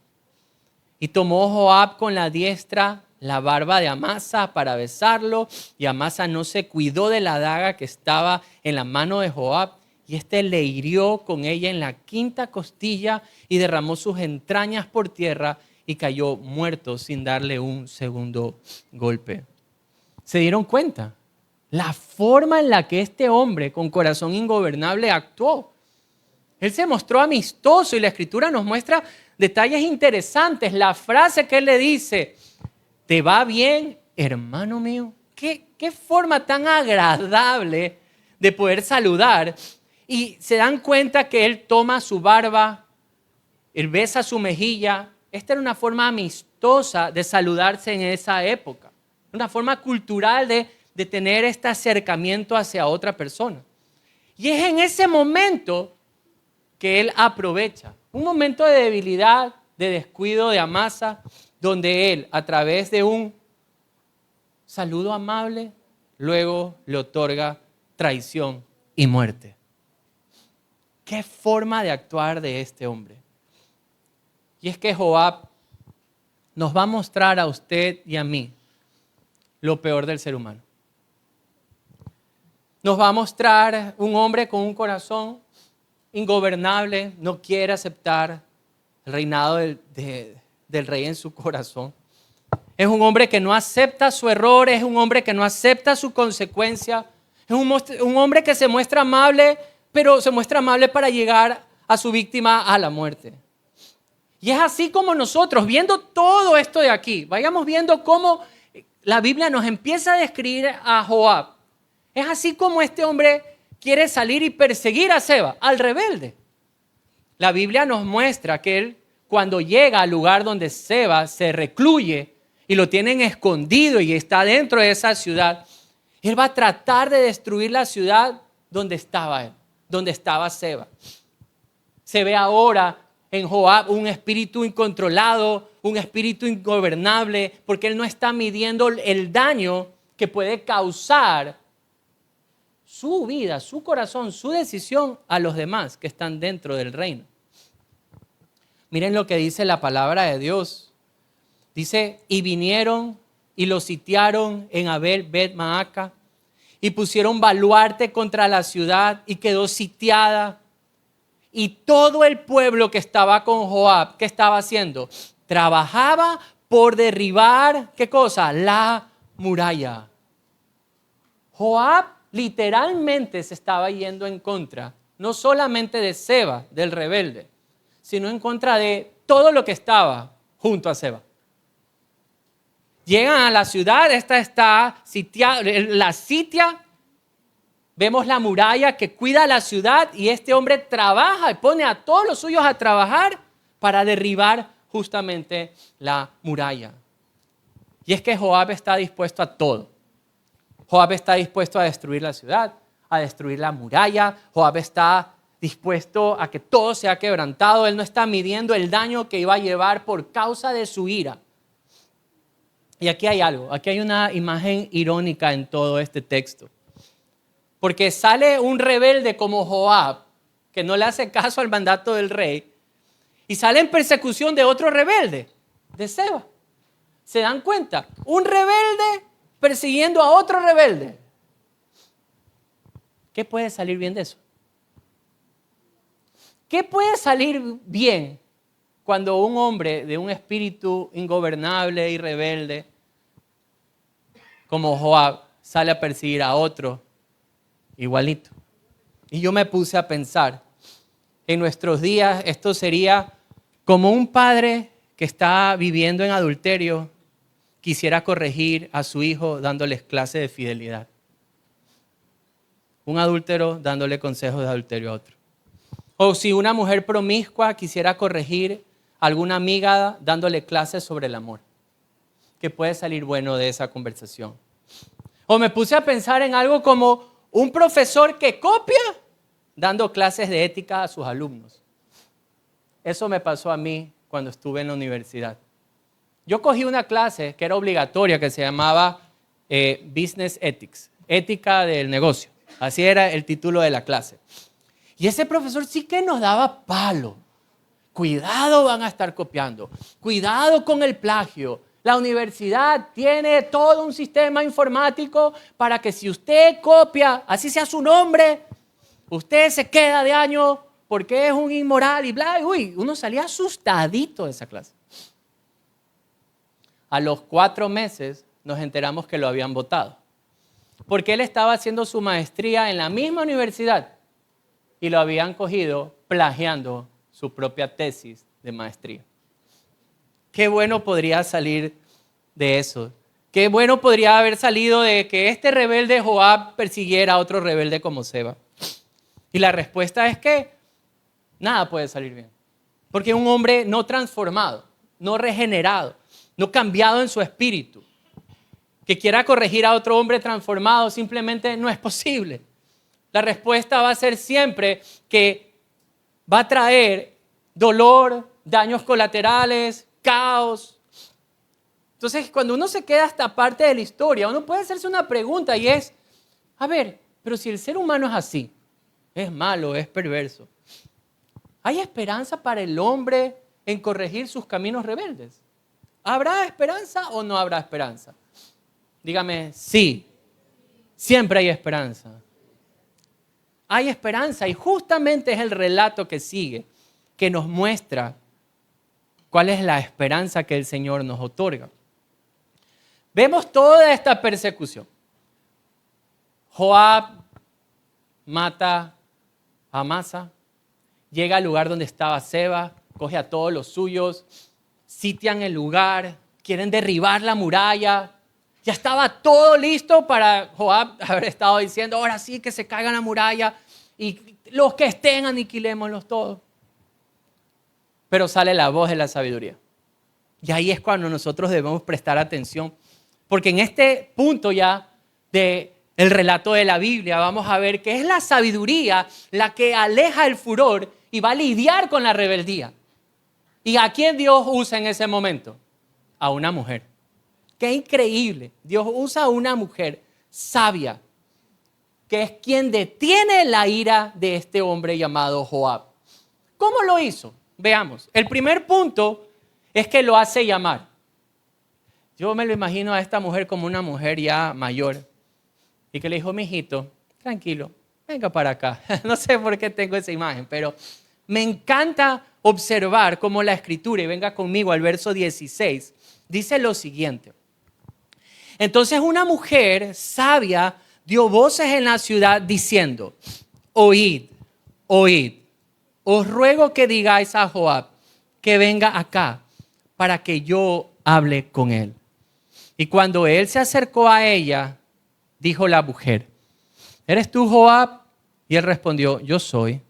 Y tomó Joab con la diestra la barba de Amasa para besarlo, y Amasa no se cuidó de la daga que estaba en la mano de Joab, y éste le hirió con ella en la 5ª costilla y derramó sus entrañas por tierra y cayó muerto sin darle un segundo golpe. ¿Se dieron cuenta? La forma en la que este hombre con corazón ingobernable actuó. Él se mostró amistoso y la Escritura nos muestra detalles interesantes. La frase que él le dice, ¿te va bien, hermano mío? ¿Qué forma tan agradable de poder saludar? Y se dan cuenta que él toma su barba, él besa su mejilla. Esta era una forma amistosa de saludarse en esa época. Una forma cultural de tener este acercamiento hacia otra persona. Y es en ese momento que él aprovecha. Un momento de debilidad, de descuido de Amasa, donde él, a través de un saludo amable, luego le otorga traición y muerte. ¿Qué forma de actuar de este hombre? Y es que Joab nos va a mostrar a usted y a mí lo peor del ser humano. Nos va a mostrar un hombre con un corazón ingobernable, no quiere aceptar el reinado del rey en su corazón. Es un hombre que no acepta su error, es un hombre que no acepta su consecuencia, es un hombre que se muestra amable, pero se muestra amable para llegar a su víctima a la muerte. Y es así como nosotros, viendo todo esto de aquí, vayamos viendo cómo la Biblia nos empieza a describir a Joab. Es así como este hombre quiere salir y perseguir a Seba, al rebelde. La Biblia nos muestra que él, cuando llega al lugar donde Seba se recluye y lo tienen escondido y está dentro de esa ciudad, él va a tratar de destruir la ciudad donde estaba él, donde estaba Seba. Se ve ahora en Joab un espíritu incontrolado, un espíritu ingobernable, porque él no está midiendo el daño que puede causar su vida, su corazón, su decisión a los demás que están dentro del reino. Miren lo que dice la palabra de Dios. Dice, y vinieron y lo sitiaron en Abel Bet Maaca y pusieron baluarte contra la ciudad y quedó sitiada. Y todo el pueblo que estaba con Joab, ¿qué estaba haciendo? Trabajaba por derribar, ¿qué cosa? La muralla. Joab literalmente se estaba yendo en contra, no solamente de Seba, del rebelde, sino en contra de todo lo que estaba junto a Seba. Llegan a la ciudad, esta está sitiada, la sitia, vemos la muralla que cuida la ciudad y este hombre trabaja y pone a todos los suyos a trabajar para derribar justamente la muralla. Y es que Joab está dispuesto a todo. Joab está dispuesto a destruir la ciudad, a destruir la muralla. Joab está dispuesto a que todo sea quebrantado. Él no está midiendo el daño que iba a llevar por causa de su ira. Y aquí hay algo, aquí hay una imagen irónica en todo este texto. Porque sale un rebelde como Joab, que no le hace caso al mandato del rey, y sale en persecución de otro rebelde, de Seba. ¿Se dan cuenta? Un rebelde persiguiendo a otro rebelde. ¿Qué puede salir bien de eso? ¿Qué puede salir bien cuando un hombre de un espíritu ingobernable y rebelde como Joab sale a perseguir a otro igualito? Y yo me puse a pensar, en nuestros días esto sería como un padre que está viviendo en adulterio quisiera corregir a su hijo dándoles clase de fidelidad. Un adúltero dándole consejos de adulterio a otro. O si una mujer promiscua quisiera corregir a alguna amiga dándole clases sobre el amor. ¿Qué puede salir bueno de esa conversación? O me puse a pensar en algo como un profesor que copia dando clases de ética a sus alumnos. Eso me pasó a mí cuando estuve en la universidad. Yo cogí una clase que era obligatoria que se llamaba Business Ethics, ética del negocio. Así era el título de la clase. Y ese profesor sí que nos daba palo. Cuidado, van a estar copiando. Cuidado con el plagio. La universidad tiene todo un sistema informático para que si usted copia, así sea su nombre, usted se queda de año porque es un inmoral y bla. Uy, uno salía asustadito de esa clase. A los 4 meses nos enteramos que lo habían votado. Porque él estaba haciendo su maestría en la misma universidad y lo habían cogido plagiando su propia tesis de maestría. Qué bueno podría salir de eso. Qué bueno podría haber salido de que este rebelde Joab persiguiera a otro rebelde como Seba. Y la respuesta es que nada puede salir bien. Porque un hombre no transformado, no regenerado, no cambiado en su espíritu, que quiera corregir a otro hombre transformado, simplemente no es posible. La respuesta va a ser siempre que va a traer dolor, daños colaterales, caos. Entonces, cuando uno se queda a esta parte de la historia, uno puede hacerse una pregunta y es, a ver, pero si el ser humano es así, es malo, es perverso, ¿hay esperanza para el hombre en corregir sus caminos rebeldes? ¿Habrá esperanza o no habrá esperanza? Dígame, sí, siempre hay esperanza. Hay esperanza y justamente es el relato que sigue, que nos muestra cuál es la esperanza que el Señor nos otorga. Vemos toda esta persecución. Joab mata a Amasa, llega al lugar donde estaba Seba, coge a todos los suyos, sitian el lugar, quieren derribar la muralla. Ya estaba todo listo para Joab haber estado diciendo, ahora sí que se caiga la muralla y los que estén aniquilémoslos todos. Pero sale la voz de la sabiduría. Y ahí es cuando nosotros debemos prestar atención. Porque en este punto ya del relato de la Biblia vamos a ver que es la sabiduría la que aleja el furor y va a lidiar con la rebeldía. ¿Y a quién Dios usa en ese momento? A una mujer. Qué increíble. Dios usa a una mujer sabia, que es quien detiene la ira de este hombre llamado Joab. ¿Cómo lo hizo? Veamos. El primer punto es que lo hace llamar. Yo me lo imagino a esta mujer como una mujer ya mayor y que le dijo, mijito, tranquilo, venga para acá. No sé por qué tengo esa imagen, pero me encanta observar cómo la escritura, y venga conmigo al verso 16, dice lo siguiente. Entonces una mujer sabia dio voces en la ciudad diciendo, oíd, oíd, os ruego que digáis a Joab que venga acá para que yo hable con él. Y cuando él se acercó a ella, dijo la mujer, ¿eres tú Joab? Y él respondió, yo soy.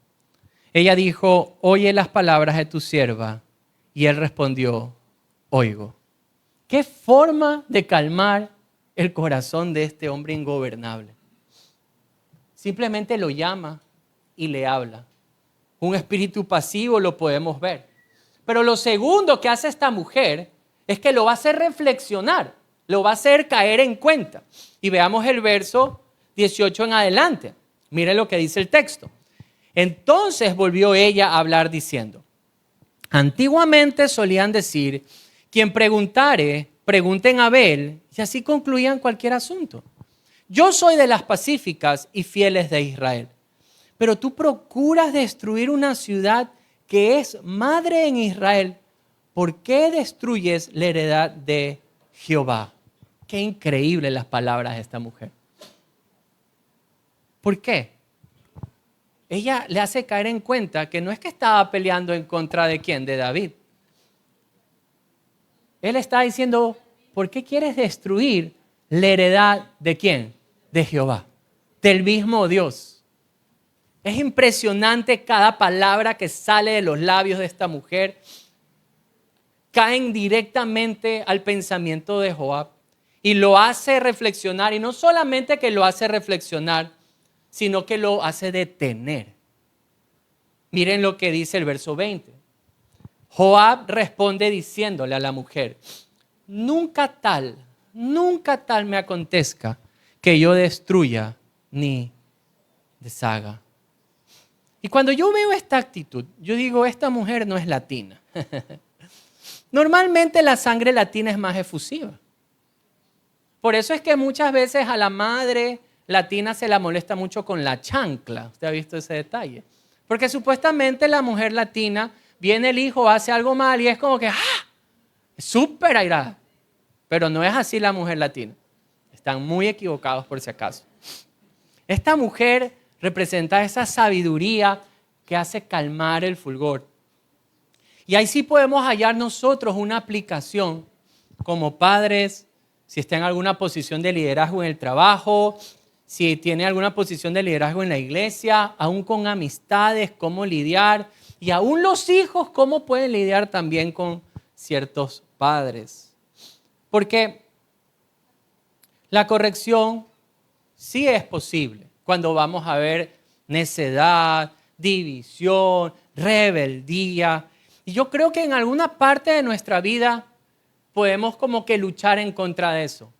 Ella dijo, oye las palabras de tu sierva. Y él respondió, oigo. ¿Qué forma de calmar el corazón de este hombre ingobernable? Simplemente lo llama y le habla. Un espíritu pasivo lo podemos ver. Pero lo segundo que hace esta mujer es que lo va a hacer reflexionar, lo va a hacer caer en cuenta. Y veamos el verso 18 en adelante. Mire lo que dice el texto. Entonces volvió ella a hablar diciendo, antiguamente solían decir, quien preguntare, pregunten a Abel, y así concluían cualquier asunto. Yo soy de las pacíficas y fieles de Israel, pero tú procuras destruir una ciudad que es madre en Israel. ¿Por qué destruyes la heredad de Jehová? Qué increíbles las palabras de esta mujer. ¿Por qué? Ella le hace caer en cuenta que no es que estaba peleando en contra de ¿quién? De David. Él está diciendo, ¿por qué quieres destruir la heredad de quién? De Jehová, del mismo Dios. Es impresionante cada palabra que sale de los labios de esta mujer. Caen directamente al pensamiento de Joab y lo hace reflexionar. Y no solamente que lo hace reflexionar, sino que lo hace detener. Miren lo que dice el verso 20. Joab responde diciéndole a la mujer, nunca tal me acontezca que yo destruya ni deshaga. Y cuando yo veo esta actitud, yo digo, esta mujer no es latina. Normalmente la sangre latina es más efusiva. Por eso es que muchas veces a la madre latina se la molesta mucho con la chancla. ¿Usted ha visto ese detalle? Porque supuestamente la mujer latina, viene el hijo, hace algo mal y es como que es súper airada. Pero no es así la mujer latina. Están muy equivocados por si acaso. Esta mujer representa esa sabiduría que hace calmar el fulgor. Y ahí sí podemos hallar nosotros una aplicación como padres, si está en alguna posición de liderazgo en el trabajo, si tiene alguna posición de liderazgo en la iglesia, aún con amistades, cómo lidiar, y aún los hijos, cómo pueden lidiar también con ciertos padres. Porque la corrección sí es posible cuando vamos a ver necedad, división, rebeldía. Y yo creo que en alguna parte de nuestra vida podemos como que luchar en contra de eso.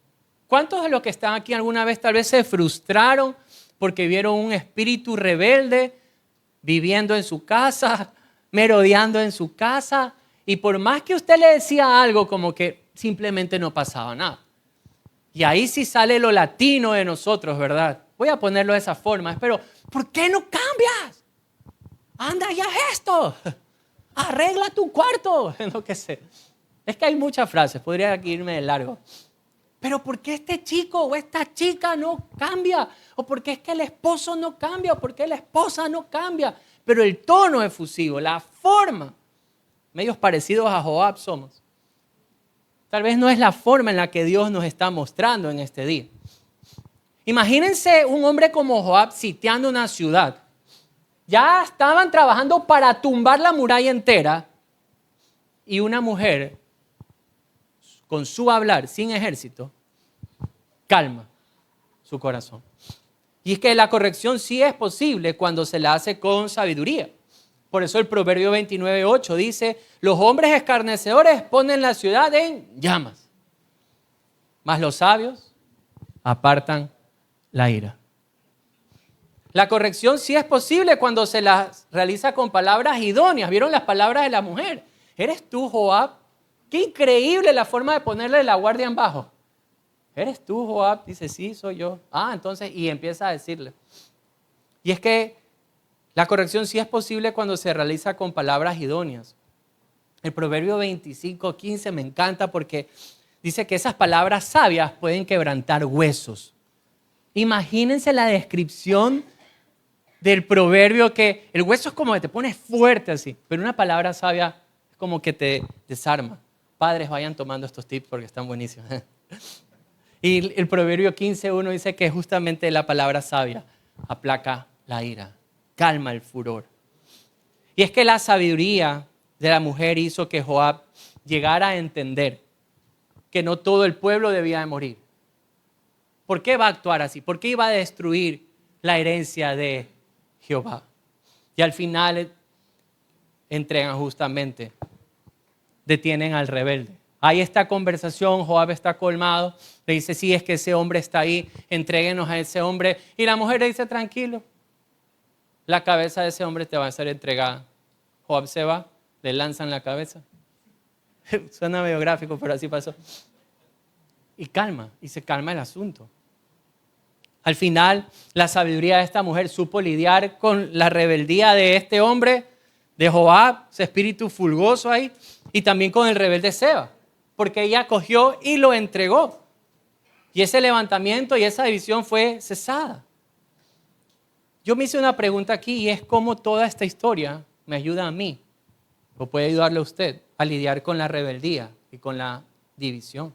¿Cuántos de los que están aquí alguna vez tal vez se frustraron porque vieron un espíritu rebelde viviendo en su casa, merodeando en su casa? Y por más que usted le decía algo, como que simplemente no pasaba nada. Y ahí sí sale lo latino de nosotros, ¿verdad? Voy a ponerlo de esa forma. Pero, ¿por qué no cambias? Anda y haz esto. Arregla tu cuarto. No que sé. Es que hay muchas frases. Podría aquí irme de largo. Pero ¿por qué este chico o esta chica no cambia? ¿O por qué es que el esposo no cambia? ¿O por qué la esposa no cambia? Pero el tono efusivo, la forma, medios parecidos a Joab somos. Tal vez no es la forma en la que Dios nos está mostrando en este día. Imagínense un hombre como Joab sitiando una ciudad. Ya estaban trabajando para tumbar la muralla entera y una mujer con su hablar, sin ejército, calma su corazón. Y es que la corrección sí es posible cuando se la hace con sabiduría. Por eso el Proverbio 29:8 dice, los hombres escarnecedores ponen la ciudad en llamas, mas los sabios apartan la ira. La corrección sí es posible cuando se la realiza con palabras idóneas. ¿Vieron las palabras de la mujer? ¿Eres tú, Joab? Qué increíble la forma de ponerle la guardia en bajo. ¿Eres tú, Joab? Dice, sí, soy yo. Entonces, y empieza a decirle. Y es que la corrección sí es posible cuando se realiza con palabras idóneas. El Proverbio 25:15 me encanta porque dice que esas palabras sabias pueden quebrantar huesos. Imagínense la descripción del proverbio, que el hueso es como que te pones fuerte así, pero una palabra sabia es como que te desarma. Padres, vayan tomando estos tips porque están buenísimos. Y el Proverbio 15:1 dice que justamente la palabra sabia aplaca la ira, calma el furor. Y es que la sabiduría de la mujer hizo que Joab llegara a entender que no todo el pueblo debía de morir. ¿Por qué va a actuar así? ¿Por qué iba a destruir la herencia de Jehová? Y al final entregan justamente, detienen al rebelde. Hay esta conversación, Joab está colmado, le dice, sí, es que ese hombre está ahí, entréguenos a ese hombre. Y la mujer le dice, tranquilo, la cabeza de ese hombre te va a ser entregada. Joab se va, le lanzan la cabeza. Suena medio gráfico, pero así pasó. Y se calma el asunto. Al final, la sabiduría de esta mujer supo lidiar con la rebeldía de este hombre, de Joab, ese espíritu fulgoso ahí, y también con el rebelde Seba, porque ella cogió y lo entregó. Y ese levantamiento y esa división fue cesada. Yo me hice una pregunta aquí y es cómo toda esta historia me ayuda a mí, o puede ayudarle a usted, a lidiar con la rebeldía y con la división.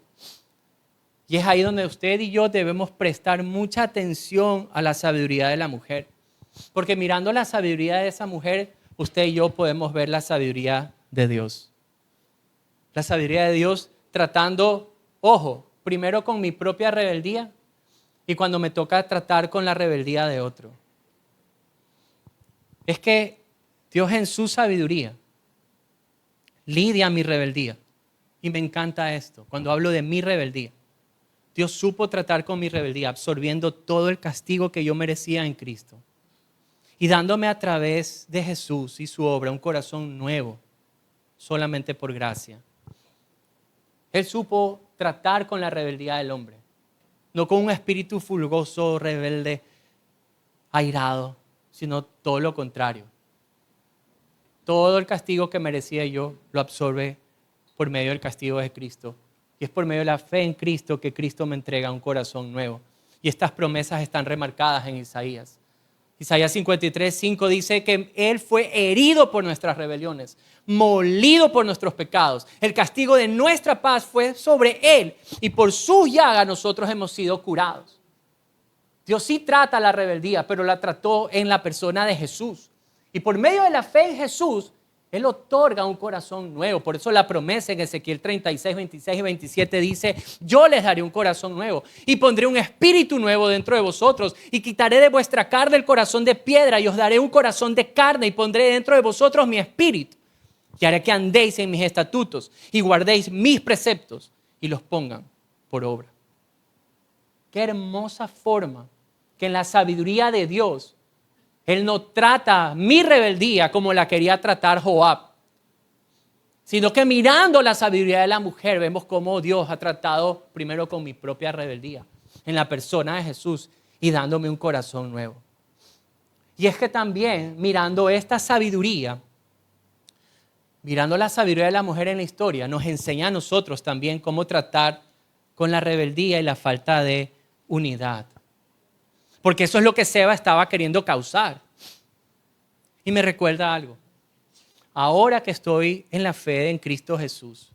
Y es ahí donde usted y yo debemos prestar mucha atención a la sabiduría de la mujer. Porque mirando la sabiduría de esa mujer, usted y yo podemos ver la sabiduría de Dios. La sabiduría de Dios tratando, ojo, primero con mi propia rebeldía y cuando me toca tratar con la rebeldía de otro. Es que Dios en su sabiduría lidia mi rebeldía. Y me encanta esto, cuando hablo de mi rebeldía. Dios supo tratar con mi rebeldía, absorbiendo todo el castigo que yo merecía en Cristo. Y dándome a través de Jesús y su obra un corazón nuevo, solamente por gracia. Él supo tratar con la rebeldía del hombre, no con un espíritu fulgoso, rebelde, airado, sino todo lo contrario. Todo el castigo que merecía yo lo absorbe por medio del castigo de Cristo. Y es por medio de la fe en Cristo que Cristo me entrega un corazón nuevo. Y estas promesas están remarcadas en Isaías. Isaías 53:5 dice que Él fue herido por nuestras rebeliones, molido por nuestros pecados. El castigo de nuestra paz fue sobre Él y por su llaga nosotros hemos sido curados. Dios sí trata la rebeldía, pero la trató en la persona de Jesús. Y por medio de la fe en Jesús, Él otorga un corazón nuevo. Por eso la promesa en Ezequiel 36, 26 y 27 dice: yo les daré un corazón nuevo y pondré un espíritu nuevo dentro de vosotros y quitaré de vuestra carne el corazón de piedra y os daré un corazón de carne y pondré dentro de vosotros mi espíritu y haré que andéis en mis estatutos y guardéis mis preceptos y los pongan por obra. Qué hermosa forma que en la sabiduría de Dios Él no trata mi rebeldía como la quería tratar Joab, sino que mirando la sabiduría de la mujer vemos cómo Dios ha tratado primero con mi propia rebeldía en la persona de Jesús y dándome un corazón nuevo. Y es que también mirando esta sabiduría, mirando la sabiduría de la mujer en la historia, nos enseña a nosotros también cómo tratar con la rebeldía y la falta de unidad. Porque eso es lo que Seba estaba queriendo causar. Y me recuerda algo. Ahora que estoy en la fe en Cristo Jesús,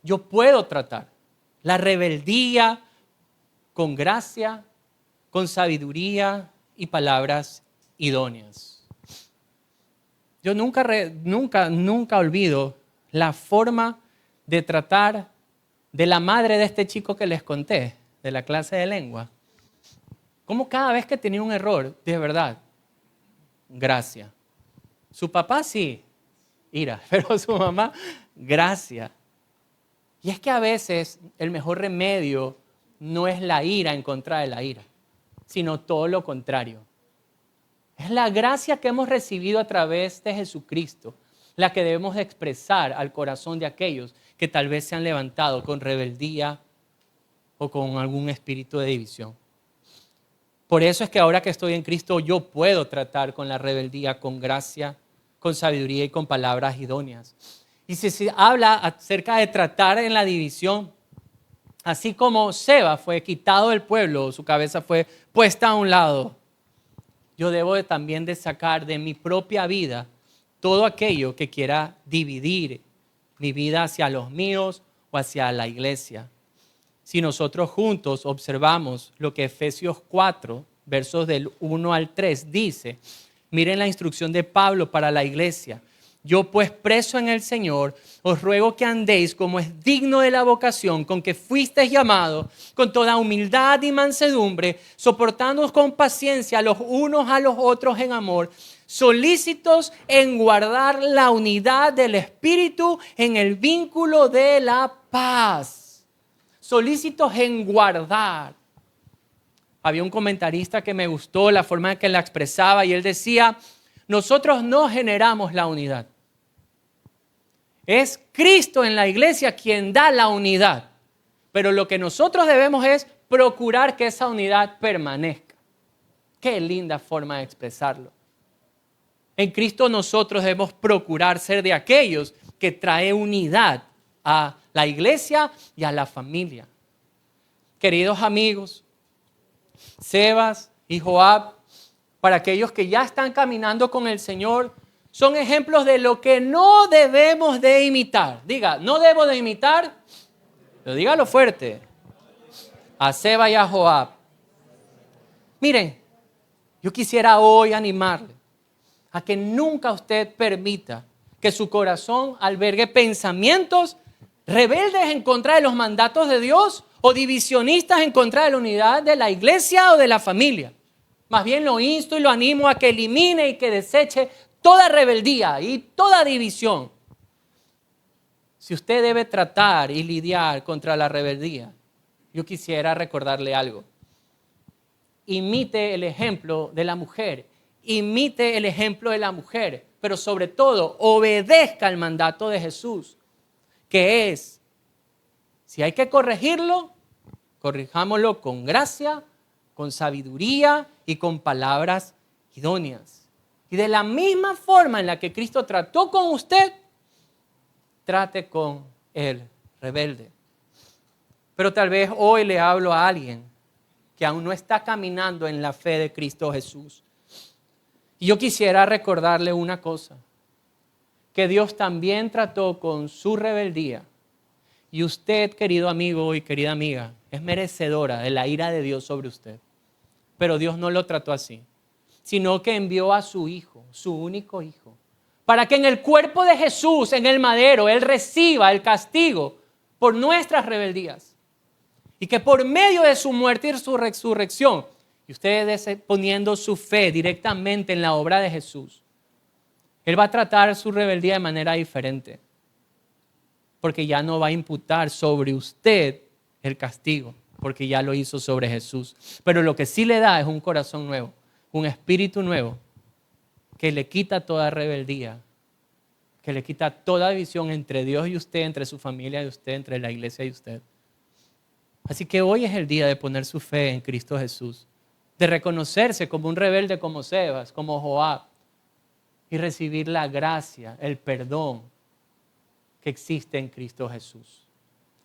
yo puedo tratar la rebeldía con gracia, con sabiduría y palabras idóneas. Yo nunca olvido la forma de tratar de la madre de este chico que les conté, de la clase de lengua. Como cada vez que tenía un error, de verdad, gracia. Su papá sí, ira, pero su mamá, gracia. Y es que a veces el mejor remedio no es la ira en contra de la ira, sino todo lo contrario. Es la gracia que hemos recibido a través de Jesucristo, la que debemos de expresar al corazón de aquellos que tal vez se han levantado con rebeldía o con algún espíritu de división. Por eso es que ahora que estoy en Cristo yo puedo tratar con la rebeldía con gracia, con sabiduría y con palabras idóneas. Y si se habla acerca de tratar en la división, así como Seba fue quitado del pueblo, su cabeza fue puesta a un lado, yo debo también de sacar de mi propia vida todo aquello que quiera dividir mi vida hacia los míos o hacia la iglesia. Si nosotros juntos observamos lo que Efesios 4, versos del 1 al 3 dice, miren la instrucción de Pablo para la iglesia. Yo pues preso en el Señor, os ruego que andéis como es digno de la vocación con que fuisteis llamados, con toda humildad y mansedumbre, soportándoos con paciencia los unos a los otros en amor, solícitos en guardar la unidad del Espíritu en el vínculo de la paz. Solícitos en guardar. Había un comentarista que me gustó la forma en que la expresaba y él decía, nosotros no generamos la unidad. Es Cristo en la iglesia quien da la unidad. Pero lo que nosotros debemos es procurar que esa unidad permanezca. Qué linda forma de expresarlo. En Cristo nosotros debemos procurar ser de aquellos que trae unidad a la iglesia y a la familia. Queridos amigos, Sebas y Joab, para aquellos que ya están caminando con el Señor, son ejemplos de lo que no debemos de imitar. Diga, no debo de imitar Pero dígalo fuerte. A Seba y a Joab. Miren, yo quisiera hoy animarle a que nunca usted permita que su corazón albergue pensamientos rebeldes en contra de los mandatos de Dios o divisionistas en contra de la unidad de la iglesia o de la familia. Más bien lo insto y lo animo a que elimine y que deseche toda rebeldía y toda división. Si usted debe tratar y lidiar contra la rebeldía, yo quisiera recordarle algo. Imite el ejemplo de la mujer, imite el ejemplo de la mujer, pero sobre todo obedezca el mandato de Jesús, que es, si hay que corregirlo, corrijámoslo con gracia, con sabiduría y con palabras idóneas. Y de la misma forma en la que Cristo trató con usted, trate con el rebelde. Pero tal vez hoy le hablo a alguien que aún no está caminando en la fe de Cristo Jesús. Y yo quisiera recordarle una cosa, que Dios también trató con su rebeldía. Y usted, querido amigo y querida amiga, es merecedora de la ira de Dios sobre usted. Pero Dios no lo trató así, sino que envió a su Hijo, su único Hijo, para que en el cuerpo de Jesús, en el madero, Él reciba el castigo por nuestras rebeldías. Y que por medio de su muerte y su resurrección, y ustedes poniendo su fe directamente en la obra de Jesús, Él va a tratar su rebeldía de manera diferente. Porque ya no va a imputar sobre usted el castigo, porque ya lo hizo sobre Jesús. Pero lo que sí le da es un corazón nuevo, un espíritu nuevo, que le quita toda rebeldía, que le quita toda división entre Dios y usted, entre su familia y usted, entre la iglesia y usted. Así que hoy es el día de poner su fe en Cristo Jesús, de reconocerse como un rebelde como Sebas, como Joab, y recibir la gracia, el perdón que existe en Cristo Jesús.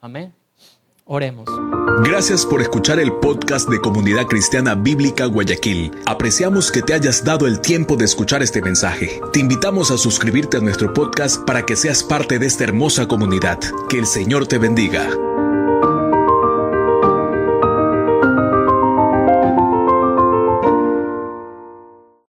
Amén. Oremos. Gracias por escuchar el podcast de Comunidad Cristiana Bíblica Guayaquil. Apreciamos que te hayas dado el tiempo de escuchar este mensaje. Te invitamos a suscribirte a nuestro podcast para que seas parte de esta hermosa comunidad. Que el Señor te bendiga.